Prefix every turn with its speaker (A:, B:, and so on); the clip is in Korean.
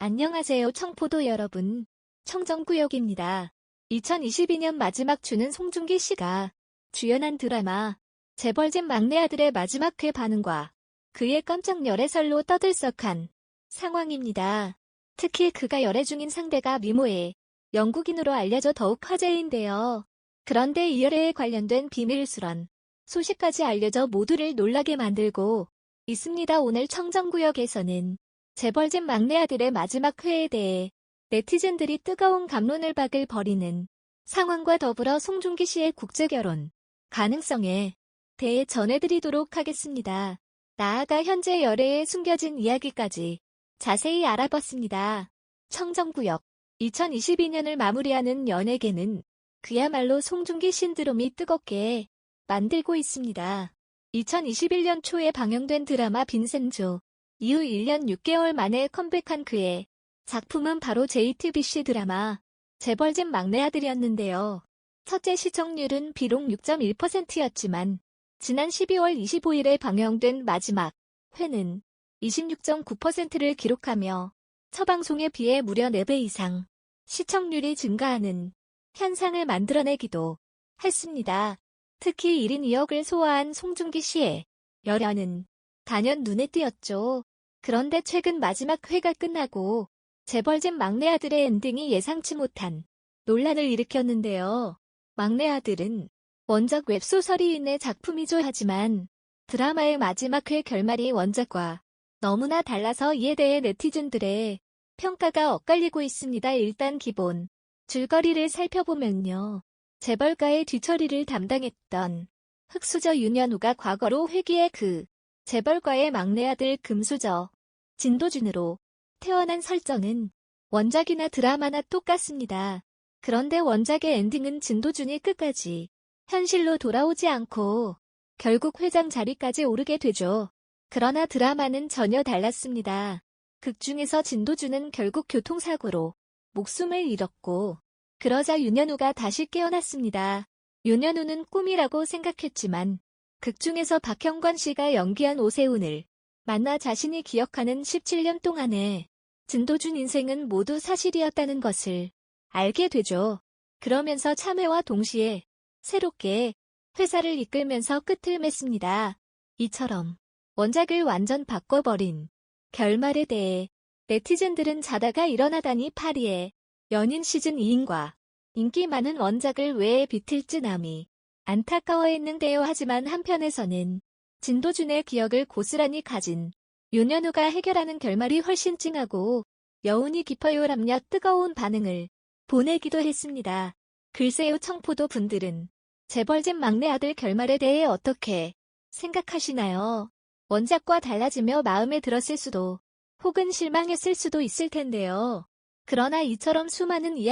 A: 안녕하세요 청포도 여러분. 청정구역입니다. 2022년 마지막 주는 송중기 씨가 주연한 드라마 재벌집 막내 아들의 마지막 회 반응과 그의 깜짝 열애설로 떠들썩한 상황입니다. 특히 그가 열애 중인 상대가 미모의 영국인으로 알려져 더욱 화제인데요. 그런데 이 열애에 관련된 비밀스런 소식까지 알려져 모두를 놀라게 만들고 있습니다. 오늘 청정구역에서는 재벌집 막내 아들의 마지막 회에 대해 네티즌들이 뜨거운 갑론을 박을 벌이는 상황과 더불어 송중기 씨의 국제결혼 가능성에 대해 전해드리도록 하겠습니다. 나아가 현재 열애에 숨겨진 이야기까지 자세히 알아봤습니다. 청정구역 2022년을 마무리하는 연예계는 그야말로 송중기 신드롬이 뜨겁게 만들고 있습니다. 2021년 초에 방영된 드라마 빈센조 이후 1년 6개월 만에 컴백한 그의 작품은 바로 JTBC 드라마 재벌집 막내 아들이었는데요. 첫째 시청률은 비록 6.1%였지만 지난 12월 25일에 방영된 마지막 회는 26.9%를 기록하며 처방송에 비해 무려 4배 이상 시청률이 증가하는 현상을 만들어내기도 했습니다. 특히 1인 2역을 소화한 송중기 씨의 열연은 단연 눈에 띄었죠. 그런데 최근 마지막 회가 끝나고 재벌집 막내 아들의 엔딩이 예상치 못한 논란을 일으켰는데요. 막내 아들은 원작 웹소설이인의 작품이죠. 하지만 드라마의 마지막 회 결말이 원작과 너무나 달라서 이에 대해 네티즌들의 평가가 엇갈리고 있습니다. 일단 기본 줄거리를 살펴보면요. 재벌가의 뒤처리를 담당했던 흑수저 윤현우가 과거로 회귀해 그 재벌가의 막내 아들 금수저 진도준으로 태어난 설정은 원작이나 드라마나 똑같습니다. 그런데 원작의 엔딩은 진도준이 끝까지 현실로 돌아오지 않고 결국 회장 자리까지 오르게 되죠. 그러나 드라마는 전혀 달랐습니다. 극중에서 진도준은 결국 교통사고로 목숨을 잃었고 그러자 윤현우가 다시 깨어났습니다. 윤현우는 꿈이라고 생각했지만 극중에서 박형관 씨가 연기한 오세훈을 만나 자신이 기억하는 17년 동안의 진도준 인생은 모두 사실이었다는 것을 알게 되죠. 그러면서 참회와 동시에 새롭게 회사를 이끌면서 끝을 맺습니다. 이처럼 원작을 완전 바꿔버린 결말에 대해 네티즌들은 자다가 일어나다니 파리의 연인 시즌2인과 인기 많은 원작을 왜 비틀지 남이 안타까워했는데요. 하지만 한편에서는 진도준의 기억을 고스란히 가진 윤현우가 해결하는 결말이 훨씬 찡하고 여운이 깊어요라며 뜨거운 반응을 보내기도 했습니다. 글쎄요 청포도 분들은 재벌집 막내 아들 결말에 대해 어떻게 생각하시나요? 원작과 달라지며 마음에 들었을 수도 혹은 실망했을 수도 있을 텐데요. 그러나 이처럼 수많은 이야기